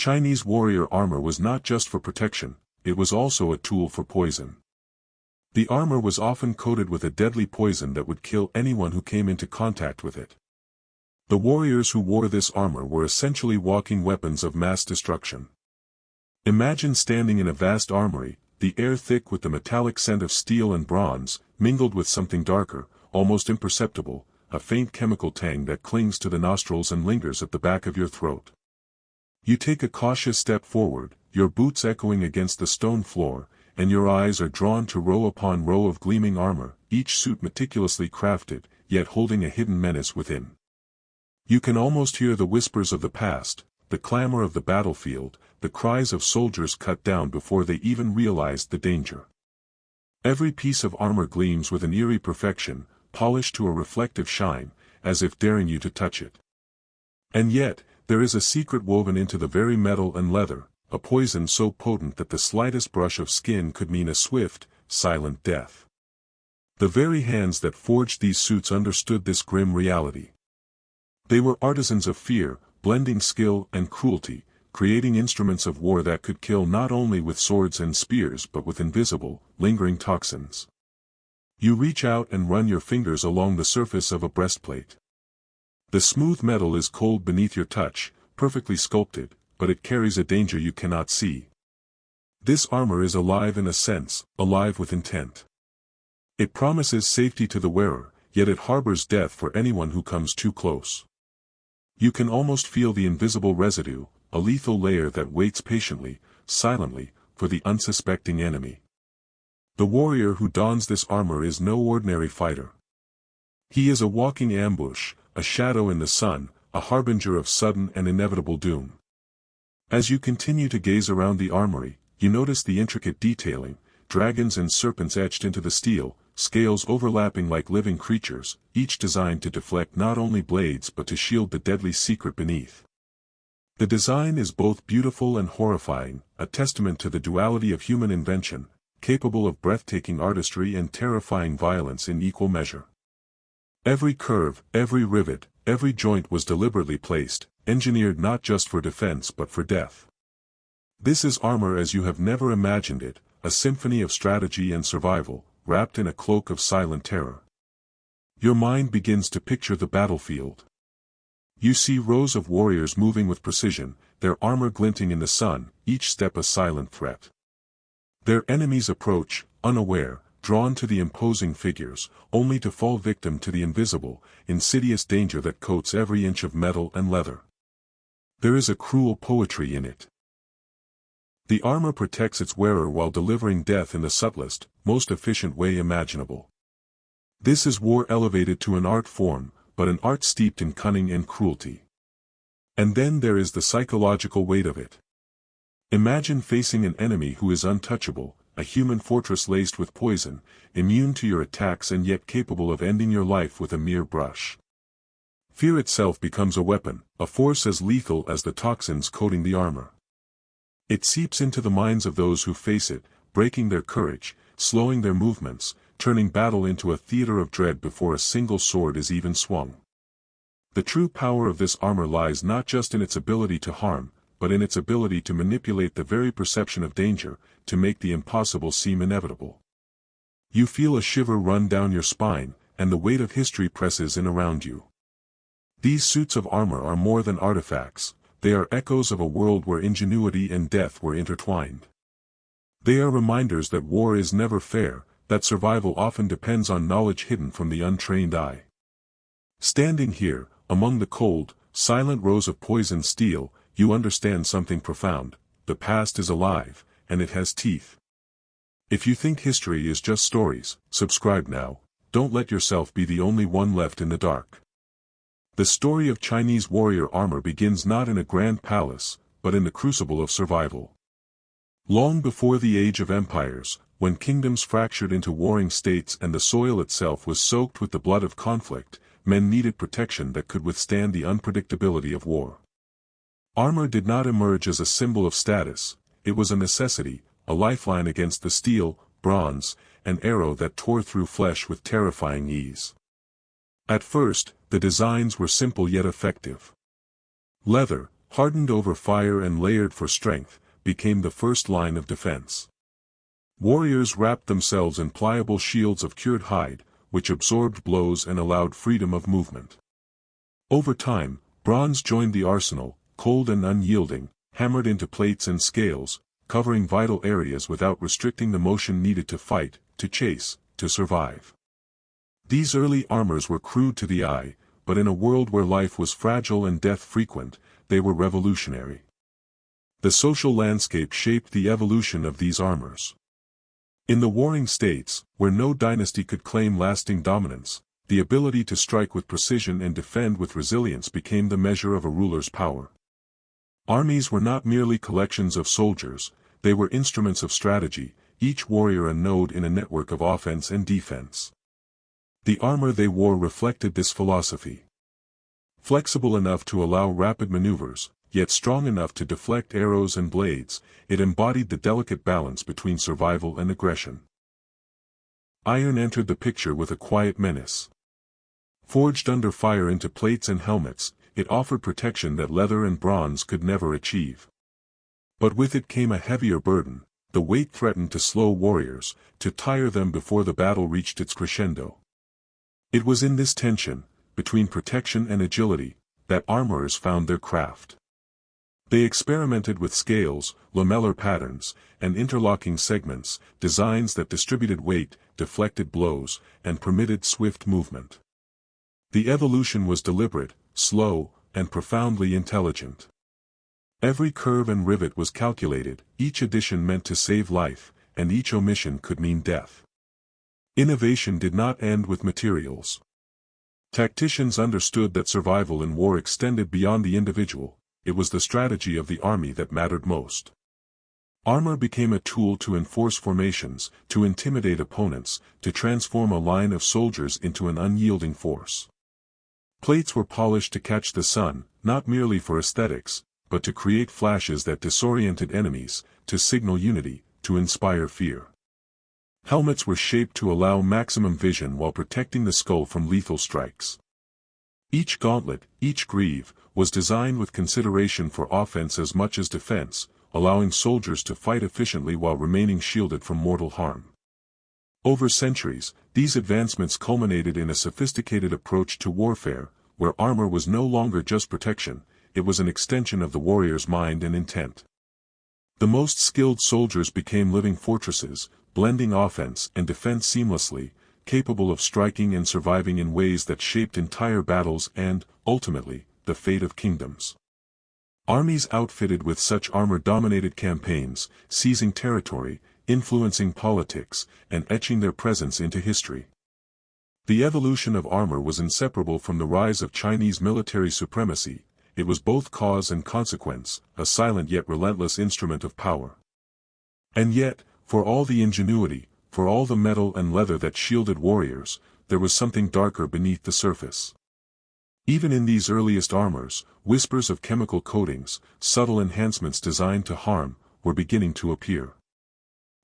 Chinese warrior armor was not just for protection, it was also a tool for poison. The armor was often coated with a deadly poison that would kill anyone who came into contact with it. The warriors who wore this armor were essentially walking weapons of mass destruction. Imagine standing in a vast armory, the air thick with the metallic scent of steel and bronze, mingled with something darker, almost imperceptible, a faint chemical tang that clings to the nostrils and lingers at the back of your throat. You take a cautious step forward, your boots echoing against the stone floor, and your eyes are drawn to row upon row of gleaming armor, each suit meticulously crafted, yet holding a hidden menace within. You can almost hear the whispers of the past, the clamor of the battlefield, the cries of soldiers cut down before they even realized the danger. Every piece of armor gleams with an eerie perfection, polished to a reflective shine, as if daring you to touch it. And yet, there is a secret woven into the very metal and leather, a poison so potent that the slightest brush of skin could mean a swift, silent death. The very hands that forged these suits understood this grim reality. They were artisans of fear, blending skill and cruelty, creating instruments of war that could kill not only with swords and spears but with invisible, lingering toxins. You reach out and run your fingers along the surface of a breastplate. The smooth metal is cold beneath your touch, perfectly sculpted, but it carries a danger you cannot see. This armor is alive in a sense, alive with intent. It promises safety to the wearer, yet it harbors death for anyone who comes too close. You can almost feel the invisible residue, a lethal layer that waits patiently, silently, for the unsuspecting enemy. The warrior who dons this armor is no ordinary fighter. He is a walking ambush, a shadow in the sun, a harbinger of sudden and inevitable doom. As you continue to gaze around the armory, you notice the intricate detailing, dragons and serpents etched into the steel, scales overlapping like living creatures, each designed to deflect not only blades but to shield the deadly secret beneath. The design is both beautiful and horrifying, a testament to the duality of human invention, capable of breathtaking artistry and terrifying violence in equal measure. Every curve, every rivet, every joint was deliberately placed, engineered not just for defense but for death. This is armor as you have never imagined it, a symphony of strategy and survival, wrapped in a cloak of silent terror. Your mind begins to picture the battlefield. You see rows of warriors moving with precision, their armor glinting in the sun, each step a silent threat. Their enemies approach, unaware, drawn to the imposing figures, only to fall victim to the invisible, insidious danger that coats every inch of metal and leather. There is a cruel poetry in it. The armor protects its wearer while delivering death in the subtlest, most efficient way imaginable. This is war elevated to an art form, but an art steeped in cunning and cruelty. And then there is the psychological weight of it. Imagine facing an enemy who is untouchable, a human fortress laced with poison, immune to your attacks and yet capable of ending your life with a mere brush. Fear itself becomes a weapon, a force as lethal as the toxins coating the armor. It seeps into the minds of those who face it, breaking their courage, slowing their movements, turning battle into a theater of dread before a single sword is even swung. The true power of this armor lies not just in its ability to harm, but in its ability to manipulate the very perception of danger, to make the impossible seem inevitable. You feel a shiver run down your spine, and the weight of history presses in around you. These suits of armor are more than artifacts, they are echoes of a world where ingenuity and death were intertwined. They are reminders that war is never fair, that survival often depends on knowledge hidden from the untrained eye. Standing here, among the cold, silent rows of poisoned steel, you understand something profound: the past is alive, and it has teeth. If you think history is just stories, subscribe now, don't let yourself be the only one left in the dark. The story of Chinese warrior armor begins not in a grand palace, but in the crucible of survival. Long before the age of empires, when kingdoms fractured into warring states and the soil itself was soaked with the blood of conflict, men needed protection that could withstand the unpredictability of war. Armor did not emerge as a symbol of status, it was a necessity, a lifeline against the steel, bronze, and arrow that tore through flesh with terrifying ease. At first, the designs were simple yet effective. Leather, hardened over fire and layered for strength, became the first line of defense. Warriors wrapped themselves in pliable shields of cured hide, which absorbed blows and allowed freedom of movement. Over time, bronze joined the arsenal, cold and unyielding, hammered into plates and scales, covering vital areas without restricting the motion needed to fight, to chase, to survive. These early armors were crude to the eye, but in a world where life was fragile and death frequent, they were revolutionary. The social landscape shaped the evolution of these armors. In the warring states, where no dynasty could claim lasting dominance, the ability to strike with precision and defend with resilience became the measure of a ruler's power. Armies were not merely collections of soldiers, they were instruments of strategy, each warrior a node in a network of offense and defense. The armor they wore reflected this philosophy. Flexible enough to allow rapid maneuvers, yet strong enough to deflect arrows and blades, it embodied the delicate balance between survival and aggression. Iron entered the picture with a quiet menace. Forged under fire into plates and helmets, it offered protection that leather and bronze could never achieve. But with it came a heavier burden. The weight threatened to slow warriors, to tire them before the battle reached its crescendo. It was in this tension, between protection and agility, that armorers found their craft. They experimented with scales, lamellar patterns, and interlocking segments, designs that distributed weight, deflected blows, and permitted swift movement. The evolution was deliberate, slow, and profoundly intelligent. Every curve and rivet was calculated, each addition meant to save life, and each omission could mean death. Innovation did not end with materials. Tacticians understood that survival in war extended beyond the individual. It was the strategy of the army that mattered most. Armor became a tool to enforce formations, to intimidate opponents, to transform a line of soldiers into an unyielding force. Plates were polished to catch the sun, not merely for aesthetics, but to create flashes that disoriented enemies, to signal unity, to inspire fear. Helmets were shaped to allow maximum vision while protecting the skull from lethal strikes. Each gauntlet, each greave, was designed with consideration for offense as much as defense, allowing soldiers to fight efficiently while remaining shielded from mortal harm. Over centuries, these advancements culminated in a sophisticated approach to warfare, where armor was no longer just protection, it was an extension of the warrior's mind and intent. The most skilled soldiers became living fortresses, blending offense and defense seamlessly, capable of striking and surviving in ways that shaped entire battles and, ultimately, the fate of kingdoms. Armies outfitted with such armor dominated campaigns, seizing territory, influencing politics, and etching their presence into history. The evolution of armor was inseparable from the rise of Chinese military supremacy. It was both cause and consequence, a silent yet relentless instrument of power. And yet, for all the ingenuity, for all the metal and leather that shielded warriors, there was something darker beneath the surface. Even in these earliest armors, whispers of chemical coatings, subtle enhancements designed to harm, were beginning to appear.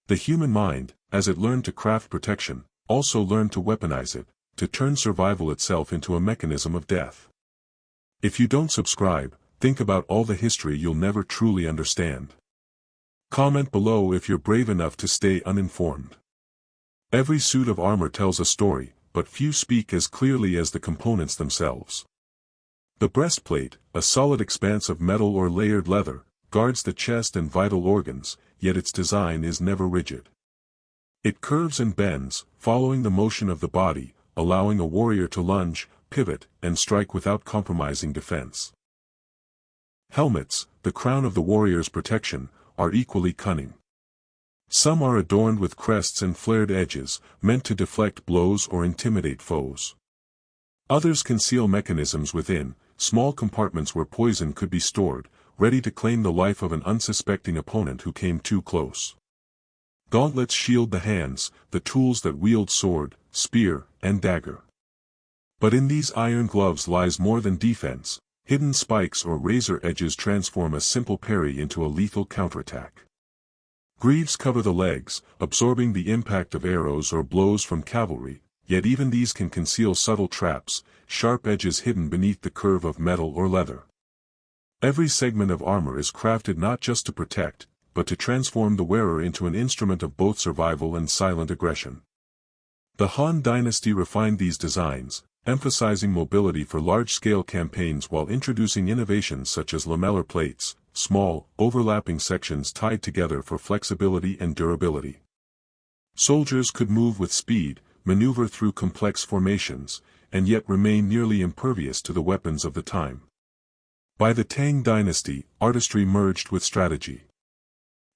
The human mind, as it learned to craft protection, also learned to weaponize it, to turn survival itself into a mechanism of death. If you don't subscribe, think about all the history you'll never truly understand. Comment below if you're brave enough to stay uninformed. Every suit of armor tells a story, but few speak as clearly as the components themselves. The breastplate, a solid expanse of metal or layered leather, guards the chest and vital organs, yet its design is never rigid. It curves and bends, following the motion of the body, allowing a warrior to lunge, pivot, and strike without compromising defense. Helmets, the crown of the warrior's protection, are equally cunning. Some are adorned with crests and flared edges, meant to deflect blows or intimidate foes. Others conceal mechanisms within, small compartments where poison could be stored, ready to claim the life of an unsuspecting opponent who came too close. Gauntlets shield the hands, the tools that wield sword, spear, and dagger. But in these iron gloves lies more than defense. Hidden spikes or razor edges transform a simple parry into a lethal counterattack. Greaves cover the legs, absorbing the impact of arrows or blows from cavalry, yet even these can conceal subtle traps, sharp edges hidden beneath the curve of metal or leather. Every segment of armor is crafted not just to protect, but to transform the wearer into an instrument of both survival and silent aggression. The Han dynasty refined these designs, emphasizing mobility for large-scale campaigns while introducing innovations such as lamellar plates, small, overlapping sections tied together for flexibility and durability. Soldiers could move with speed, maneuver through complex formations, and yet remain nearly impervious to the weapons of the time. By the Tang dynasty, artistry merged with strategy.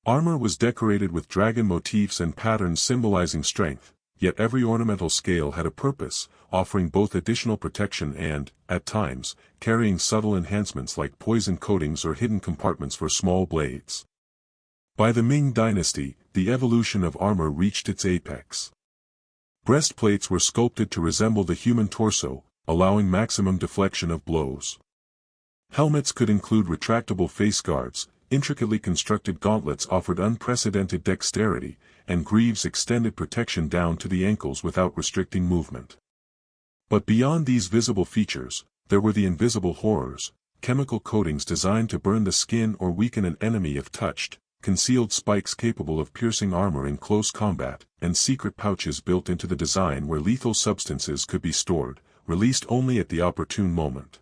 Armor was decorated with dragon motifs and patterns symbolizing strength, yet every ornamental scale had a purpose, offering both additional protection and, at times, carrying subtle enhancements like poison coatings or hidden compartments for small blades. By the Ming dynasty, the evolution of armor reached its apex. Breastplates were sculpted to resemble the human torso, allowing maximum deflection of blows. Helmets could include retractable face guards, intricately constructed gauntlets offered unprecedented dexterity, and greaves extended protection down to the ankles without restricting movement. But beyond these visible features, there were the invisible horrors, chemical coatings designed to burn the skin or weaken an enemy if touched, concealed spikes capable of piercing armor in close combat, and secret pouches built into the design where lethal substances could be stored, released only at the opportune moment.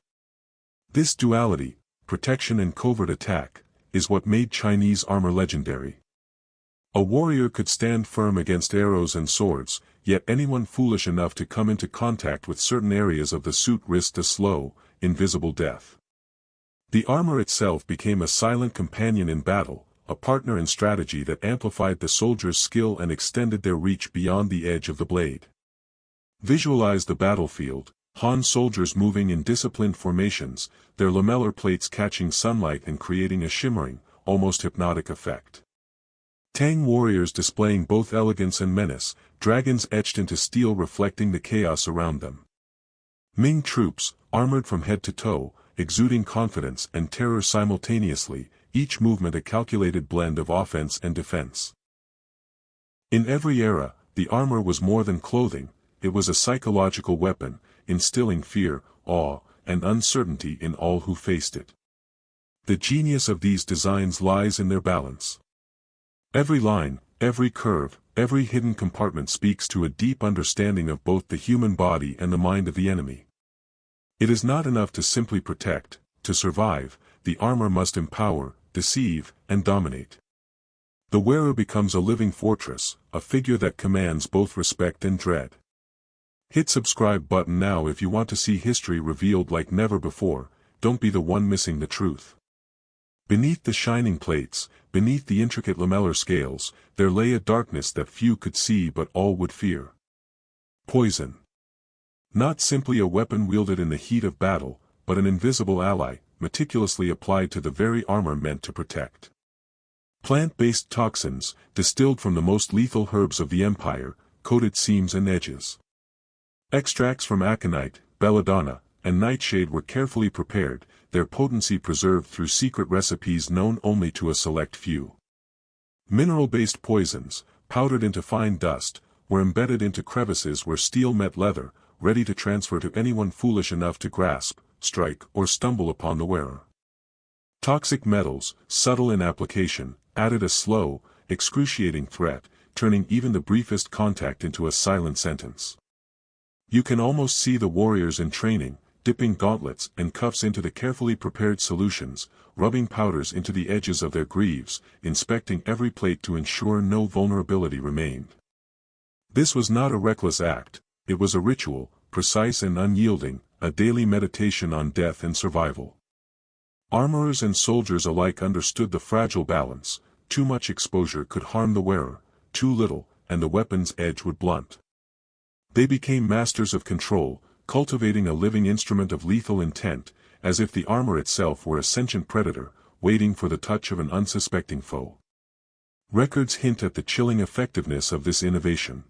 This duality, protection and covert attack, is what made Chinese armor legendary. A warrior could stand firm against arrows and swords, yet anyone foolish enough to come into contact with certain areas of the suit risked a slow, invisible death. The armor itself became a silent companion in battle, a partner in strategy that amplified the soldier's skill and extended their reach beyond the edge of the blade. Visualize the battlefield, Han soldiers moving in disciplined formations, their lamellar plates catching sunlight and creating a shimmering, almost hypnotic effect. Tang warriors displaying both elegance and menace, dragons etched into steel reflecting the chaos around them. Ming troops, armored from head to toe, exuding confidence and terror simultaneously, each movement a calculated blend of offense and defense. In every era, the armor was more than clothing, it was a psychological weapon, instilling fear, awe, and uncertainty in all who faced it. The genius of these designs lies in their balance. Every line, every curve, every hidden compartment speaks to a deep understanding of both the human body and the mind of the enemy. It is not enough to simply protect, to survive, the armor must empower, deceive, and dominate. The wearer becomes a living fortress, a figure that commands both respect and dread. Hit subscribe button now if you want to see history revealed like never before, don't be the one missing the truth. Beneath the shining plates, beneath the intricate lamellar scales, there lay a darkness that few could see but all would fear. Poison. Not simply a weapon wielded in the heat of battle, but an invisible ally, meticulously applied to the very armor meant to protect. Plant-based toxins, distilled from the most lethal herbs of the empire, coated seams and edges. Extracts from aconite, belladonna, and nightshade were carefully prepared, their potency preserved through secret recipes known only to a select few. Mineral-based poisons, powdered into fine dust, were embedded into crevices where steel met leather, ready to transfer to anyone foolish enough to grasp, strike, or stumble upon the wearer. Toxic metals, subtle in application, added a slow, excruciating threat, turning even the briefest contact into a silent sentence. You can almost see the warriors in training, dipping gauntlets and cuffs into the carefully prepared solutions, rubbing powders into the edges of their greaves, inspecting every plate to ensure no vulnerability remained. This was not a reckless act, it was a ritual, precise and unyielding, a daily meditation on death and survival. Armorers and soldiers alike understood the fragile balance, too much exposure could harm the wearer, too little, and the weapon's edge would blunt. They became masters of control, cultivating a living instrument of lethal intent, as if the armor itself were a sentient predator, waiting for the touch of an unsuspecting foe. Records hint at the chilling effectiveness of this innovation.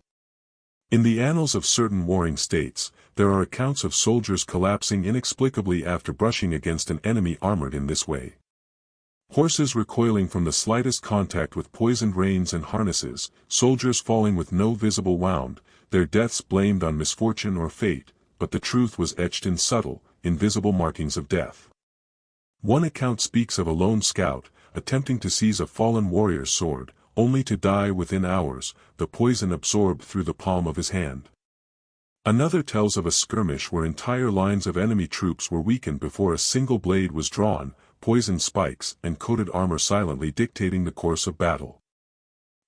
In the annals of certain warring states, there are accounts of soldiers collapsing inexplicably after brushing against an enemy armored in this way. Horses recoiling from the slightest contact with poisoned reins and harnesses, soldiers falling with no visible wound, their deaths blamed on misfortune or fate, but the truth was etched in subtle, invisible markings of death. One account speaks of a lone scout, attempting to seize a fallen warrior's sword, only to die within hours, the poison absorbed through the palm of his hand. Another tells of a skirmish where entire lines of enemy troops were weakened before a single blade was drawn, poisoned spikes and coated armor silently dictating the course of battle.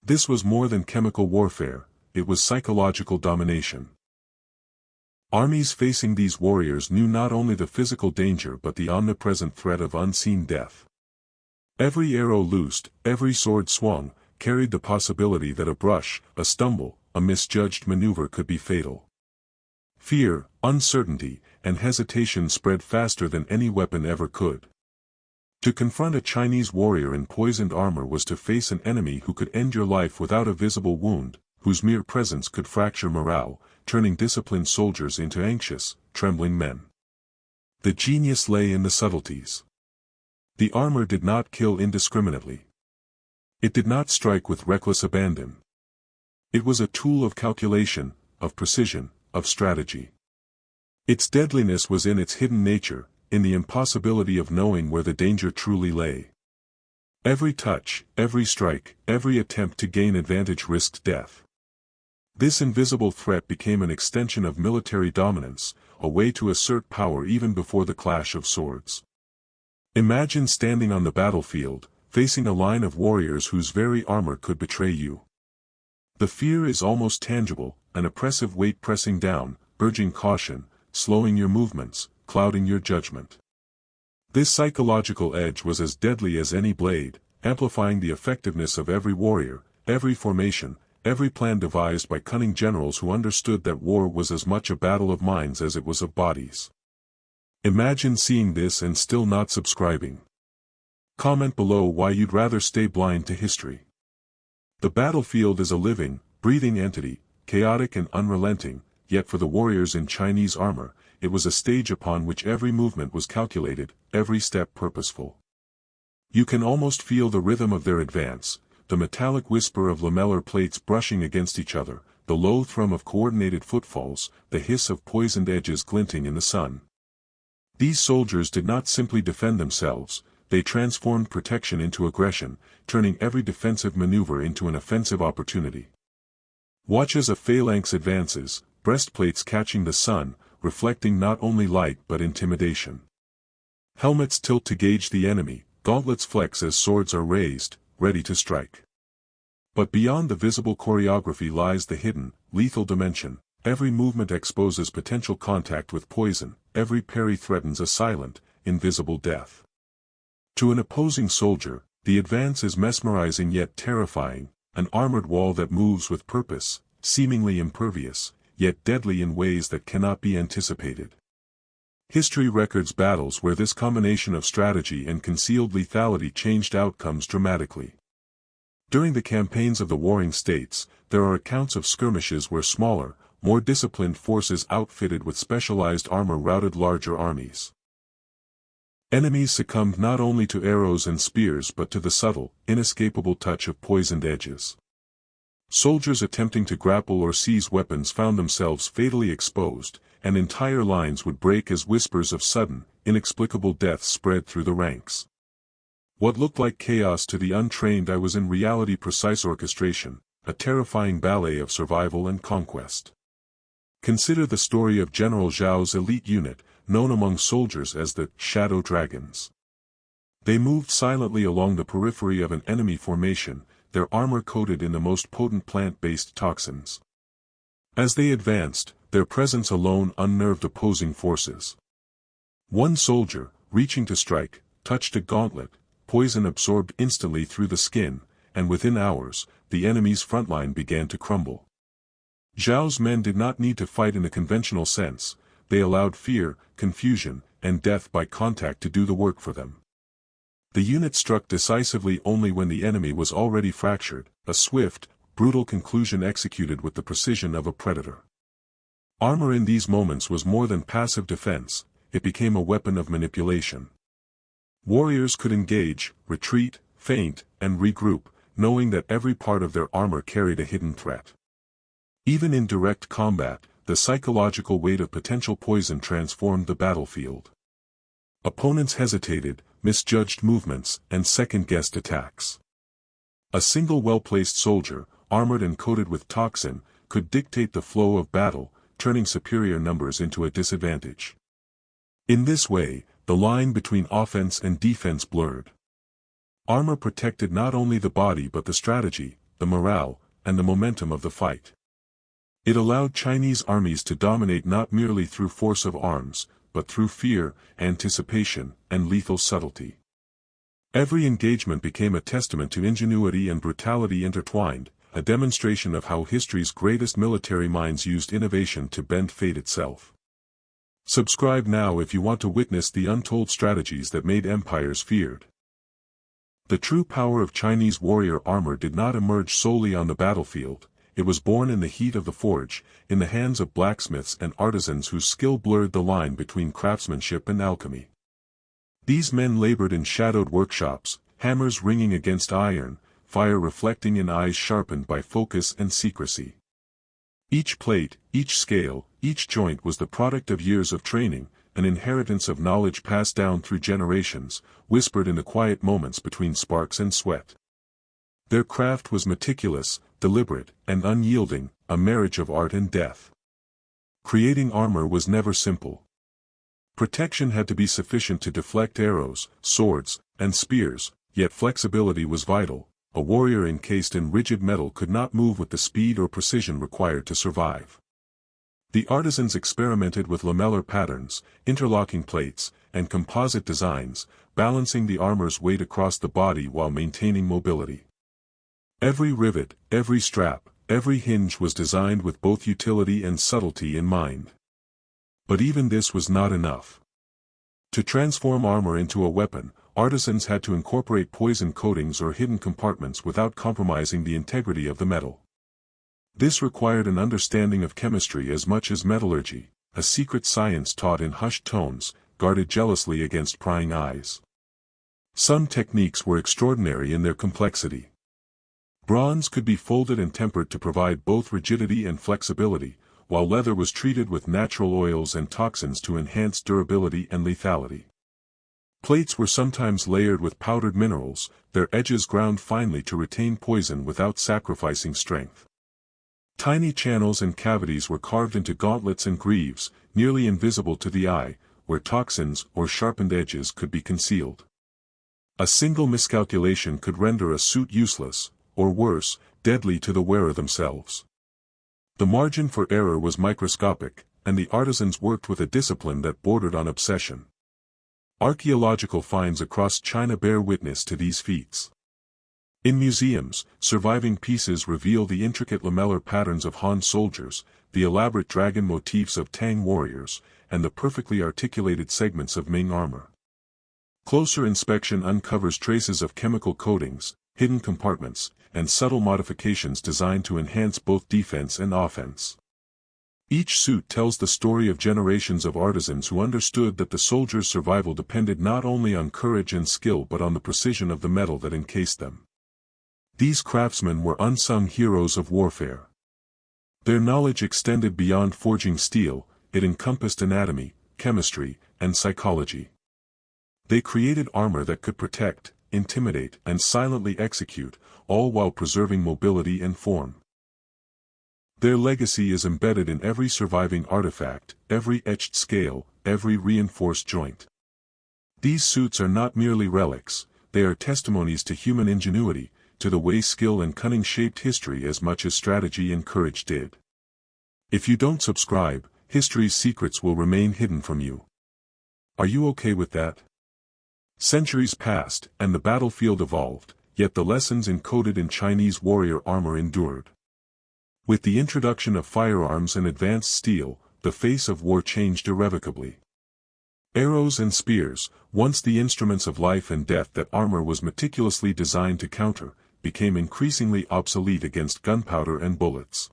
This was more than chemical warfare, it was psychological domination. Armies facing these warriors knew not only the physical danger but the omnipresent threat of unseen death. Every arrow loosed, every sword swung, carried the possibility that a brush, a stumble, a misjudged maneuver could be fatal. Fear, uncertainty, and hesitation spread faster than any weapon ever could. To confront a Chinese warrior in poisoned armor was to face an enemy who could end your life without a visible wound, whose mere presence could fracture morale, turning disciplined soldiers into anxious, trembling men. The genius lay in the subtleties. The armor did not kill indiscriminately. It did not strike with reckless abandon. It was a tool of calculation, of precision, of strategy. Its deadliness was in its hidden nature, in the impossibility of knowing where the danger truly lay. Every touch, every strike, every attempt to gain advantage risked death. This invisible threat became an extension of military dominance, a way to assert power even before the clash of swords. Imagine standing on the battlefield, facing a line of warriors whose very armor could betray you. The fear is almost tangible, an oppressive weight pressing down, urging caution, slowing your movements, clouding your judgment. This psychological edge was as deadly as any blade, amplifying the effectiveness of every warrior, every formation, every plan devised by cunning generals who understood that war was as much a battle of minds as it was of bodies. Imagine seeing this and still not subscribing. Comment below why you'd rather stay blind to history. The battlefield is a living, breathing entity, chaotic and unrelenting, yet for the warriors in Chinese armor, it was a stage upon which every movement was calculated, every step purposeful. You can almost feel the rhythm of their advance, the metallic whisper of lamellar plates brushing against each other, the low thrum of coordinated footfalls, the hiss of poisoned edges glinting in the sun. These soldiers did not simply defend themselves, they transformed protection into aggression, turning every defensive maneuver into an offensive opportunity. Watch as a phalanx advances, breastplates catching the sun, reflecting not only light but intimidation. Helmets tilt to gauge the enemy, gauntlets flex as swords are raised, ready to strike. But beyond the visible choreography lies the hidden, lethal dimension. Every movement exposes potential contact with poison, every parry threatens a silent, invisible death. To an opposing soldier, the advance is mesmerizing yet terrifying, an armored wall that moves with purpose, seemingly impervious, yet deadly in ways that cannot be anticipated. History records battles where this combination of strategy and concealed lethality changed outcomes dramatically. During the campaigns of the warring states, there are accounts of skirmishes where smaller, more disciplined forces outfitted with specialized armor routed larger armies. Enemies succumbed not only to arrows and spears but to the subtle, inescapable touch of poisoned edges. Soldiers attempting to grapple or seize weapons found themselves fatally exposed, and entire lines would break as whispers of sudden, inexplicable death spread through the ranks. What looked like chaos to the untrained was in reality precise orchestration, a terrifying ballet of survival and conquest. Consider the story of General Zhao's elite unit, known among soldiers as the Shadow Dragons. They moved silently along the periphery of an enemy formation, their armor coated in the most potent plant-based toxins. As they advanced, their presence alone unnerved opposing forces. One soldier, reaching to strike, touched a gauntlet, poison absorbed instantly through the skin, and within hours, the enemy's front line began to crumble. Zhao's men did not need to fight in the conventional sense, they allowed fear, confusion, and death by contact to do the work for them. The unit struck decisively only when the enemy was already fractured, a swift, brutal conclusion executed with the precision of a predator. Armor in these moments was more than passive defense, it became a weapon of manipulation. Warriors could engage, retreat, feint, and regroup, knowing that every part of their armor carried a hidden threat. Even in direct combat, the psychological weight of potential poison transformed the battlefield. Opponents hesitated, misjudged movements, and second-guessed attacks. A single well-placed soldier, armored and coated with toxin, could dictate the flow of battle, turning superior numbers into a disadvantage. In this way, the line between offense and defense blurred. Armor protected not only the body but the strategy, the morale, and the momentum of the fight. It allowed Chinese armies to dominate not merely through force of arms, but through fear, anticipation, and lethal subtlety. Every engagement became a testament to ingenuity and brutality intertwined, a demonstration of how history's greatest military minds used innovation to bend fate itself. Subscribe now if you want to witness the untold strategies that made empires feared. The true power of Chinese warrior armor did not emerge solely on the battlefield. It was born in the heat of the forge, in the hands of blacksmiths and artisans whose skill blurred the line between craftsmanship and alchemy. These men labored in shadowed workshops, hammers ringing against iron, fire reflecting in eyes sharpened by focus and secrecy. Each plate, each scale, each joint was the product of years of training, an inheritance of knowledge passed down through generations, whispered in the quiet moments between sparks and sweat. Their craft was meticulous, deliberate, and unyielding, a marriage of art and death. Creating armor was never simple. Protection had to be sufficient to deflect arrows, swords, and spears, yet flexibility was vital. A warrior encased in rigid metal could not move with the speed or precision required to survive. The artisans experimented with lamellar patterns, interlocking plates, and composite designs, balancing the armor's weight across the body while maintaining mobility. Every rivet, every strap, every hinge was designed with both utility and subtlety in mind. But even this was not enough. To transform armor into a weapon, artisans had to incorporate poison coatings or hidden compartments without compromising the integrity of the metal. This required an understanding of chemistry as much as metallurgy, a secret science taught in hushed tones, guarded jealously against prying eyes. Some techniques were extraordinary in their complexity. Bronze could be folded and tempered to provide both rigidity and flexibility, while leather was treated with natural oils and toxins to enhance durability and lethality. Plates were sometimes layered with powdered minerals, their edges ground finely to retain poison without sacrificing strength. Tiny channels and cavities were carved into gauntlets and greaves, nearly invisible to the eye, where toxins or sharpened edges could be concealed. A single miscalculation could render a suit useless, or worse, deadly to the wearer themselves. The margin for error was microscopic, and the artisans worked with a discipline that bordered on obsession. Archaeological finds across China bear witness to these feats. In museums, surviving pieces reveal the intricate lamellar patterns of Han soldiers, the elaborate dragon motifs of Tang warriors, and the perfectly articulated segments of Ming armor. Closer inspection uncovers traces of chemical coatings, hidden compartments, and subtle modifications designed to enhance both defense and offense. Each suit tells the story of generations of artisans who understood that the soldier's survival depended not only on courage and skill but on the precision of the metal that encased them. These craftsmen were unsung heroes of warfare. Their knowledge extended beyond forging steel, it encompassed anatomy, chemistry, and psychology. They created armor that could protect, intimidate, and silently execute, all while preserving mobility and form. Their legacy is embedded in every surviving artifact, every etched scale, every reinforced joint. These suits are not merely relics, they are testimonies to human ingenuity, to the way skill and cunning shaped history as much as strategy and courage did. If you don't subscribe, history's secrets will remain hidden from you. Are you okay with that? Centuries passed, and the battlefield evolved, yet the lessons encoded in Chinese warrior armor endured. With the introduction of firearms and advanced steel, the face of war changed irrevocably. Arrows and spears, once the instruments of life and death that armor was meticulously designed to counter, became increasingly obsolete against gunpowder and bullets.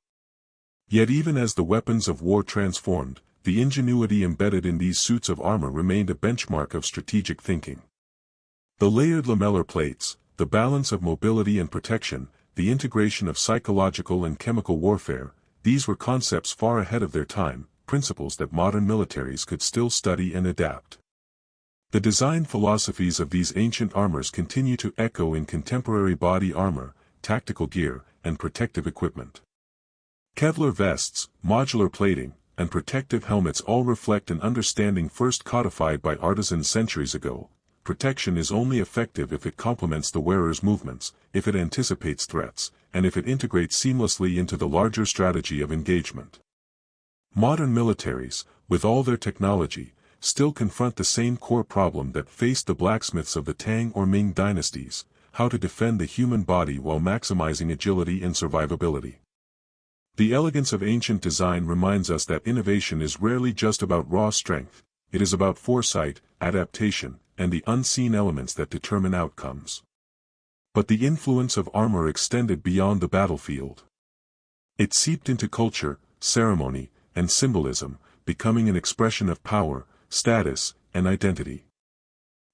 Yet even as the weapons of war transformed, the ingenuity embedded in these suits of armor remained a benchmark of strategic thinking. The layered lamellar plates, the balance of mobility and protection, the integration of psychological and chemical warfare, these were concepts far ahead of their time, principles that modern militaries could still study and adapt. The design philosophies of these ancient armors continue to echo in contemporary body armor, tactical gear, and protective equipment. Kevlar vests, modular plating, and protective helmets all reflect an understanding first codified by artisans centuries ago. Protection is only effective if it complements the wearer's movements, if it anticipates threats, and if it integrates seamlessly into the larger strategy of engagement. Modern militaries, with all their technology, still confront the same core problem that faced the blacksmiths of the Tang or Ming dynasties: how to defend the human body while maximizing agility and survivability. The elegance of ancient design reminds us that innovation is rarely just about raw strength, it is about foresight, adaptation, and the unseen elements that determine outcomes. But the influence of armor extended beyond the battlefield. It seeped into culture, ceremony, and symbolism, becoming an expression of power, status, and identity.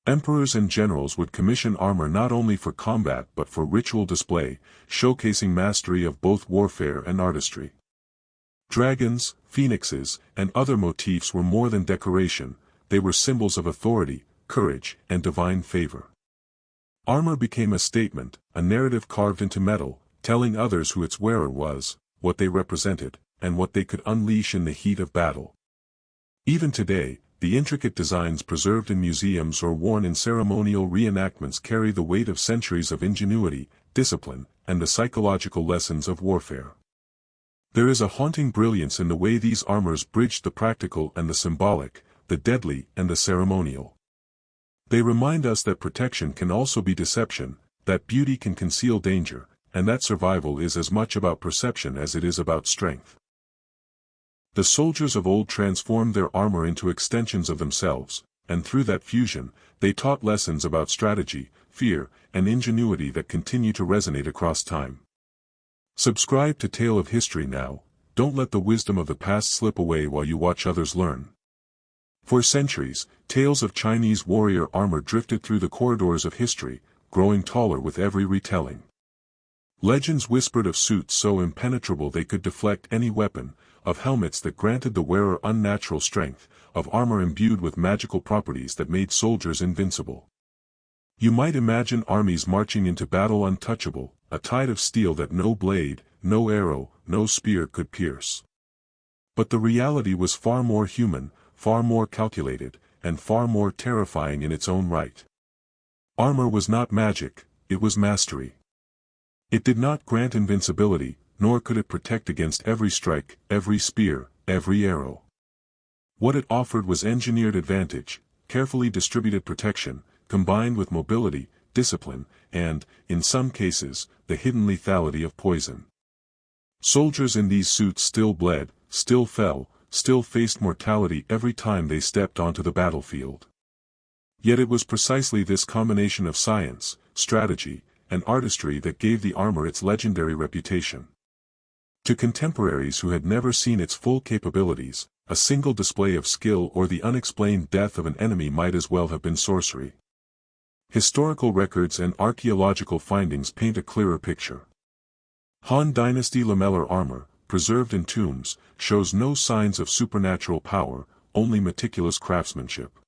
Emperors and generals would commission armor not only for combat but for ritual display, showcasing mastery of both warfare and artistry. Dragons, phoenixes, and other motifs were more than decoration, they were symbols of authority, courage, and divine favor. Armor became a statement, a narrative carved into metal, telling others who its wearer was, what they represented, and what they could unleash in the heat of battle. Even today, the intricate designs preserved in museums or worn in ceremonial reenactments carry the weight of centuries of ingenuity, discipline, and the psychological lessons of warfare. There is a haunting brilliance in the way these armors bridge the practical and the symbolic, the deadly and the ceremonial. They remind us that protection can also be deception, that beauty can conceal danger, and that survival is as much about perception as it is about strength. The soldiers of old transformed their armor into extensions of themselves, and through that fusion, they taught lessons about strategy, fear, and ingenuity that continue to resonate across time. Subscribe to Tale of History now, don't let the wisdom of the past slip away while you watch others learn. For centuries, tales of Chinese warrior armor drifted through the corridors of history, growing taller with every retelling. Legends whispered of suits so impenetrable they could deflect any weapon, of helmets that granted the wearer unnatural strength, of armor imbued with magical properties that made soldiers invincible. You might imagine armies marching into battle untouchable, a tide of steel that no blade, no arrow, no spear could pierce. But the reality was far more human, far more calculated, and far more terrifying in its own right. Armor was not magic, it was mastery. It did not grant invincibility, nor could it protect against every strike, every spear, every arrow. What it offered was engineered advantage, carefully distributed protection, combined with mobility, discipline, and, in some cases, the hidden lethality of poison. Soldiers in these suits still bled, still fell, still faced mortality every time they stepped onto the battlefield. Yet it was precisely this combination of science, strategy, and artistry that gave the armor its legendary reputation. To contemporaries who had never seen its full capabilities, a single display of skill or the unexplained death of an enemy might as well have been sorcery. Historical records and archaeological findings paint a clearer picture. Han Dynasty lamellar armor, preserved in tombs, shows no signs of supernatural power, only meticulous craftsmanship.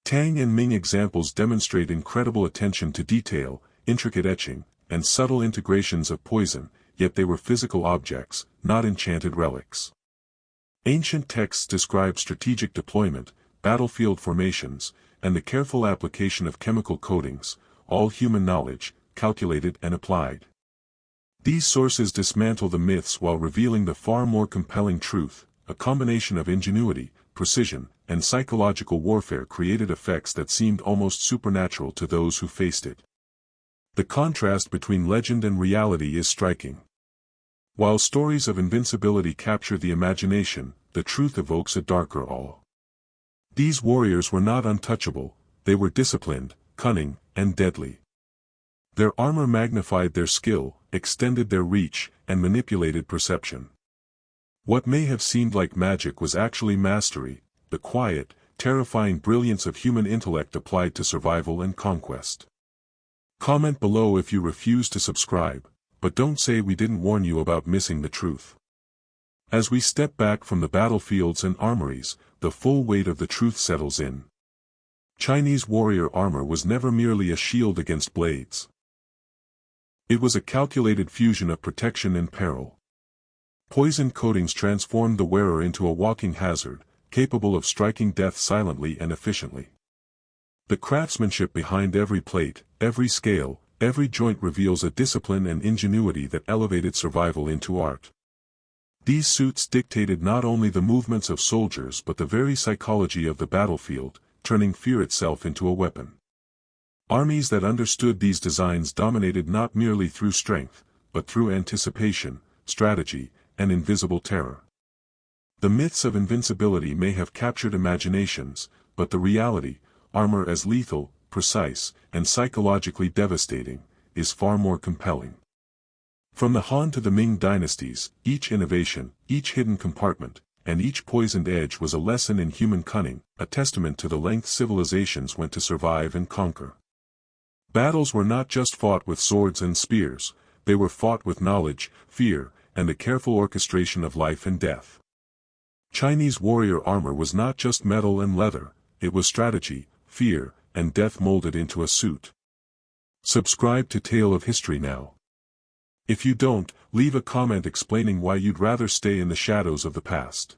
Tang and Ming examples demonstrate incredible attention to detail, intricate etching, and subtle integrations of poison, yet they were physical objects, not enchanted relics. Ancient texts describe strategic deployment, battlefield formations, and the careful application of chemical coatings, all human knowledge, calculated and applied. These sources dismantle the myths while revealing the far more compelling truth: a combination of ingenuity, precision, and psychological warfare created effects that seemed almost supernatural to those who faced it. The contrast between legend and reality is striking. While stories of invincibility capture the imagination, the truth evokes a darker awe. These warriors were not untouchable, they were disciplined, cunning, and deadly. Their armor magnified their skill, extended their reach, and manipulated perception. What may have seemed like magic was actually mastery, the quiet, terrifying brilliance of human intellect applied to survival and conquest. Comment below if you refuse to subscribe, but don't say we didn't warn you about missing the truth. As we step back from the battlefields and armories, the full weight of the truth settles in. Chinese warrior armor was never merely a shield against blades. It was a calculated fusion of protection and peril. Poison coatings transformed the wearer into a walking hazard, capable of striking death silently and efficiently. The craftsmanship behind every plate, every scale, every joint reveals a discipline and ingenuity that elevated survival into art. These suits dictated not only the movements of soldiers but the very psychology of the battlefield, turning fear itself into a weapon. Armies that understood these designs dominated not merely through strength, but through anticipation, strategy, and invisible terror. The myths of invincibility may have captured imaginations, but the reality, armor as lethal, precise, and psychologically devastating, is far more compelling. From the Han to the Ming dynasties, each innovation, each hidden compartment, and each poisoned edge was a lesson in human cunning, a testament to the lengths civilizations went to survive and conquer. Battles were not just fought with swords and spears, they were fought with knowledge, fear, and the careful orchestration of life and death. Chinese warrior armor was not just metal and leather, it was strategy, fear, and death molded into a suit. Subscribe to Tale of History now. If you don't, leave a comment explaining why you'd rather stay in the shadows of the past.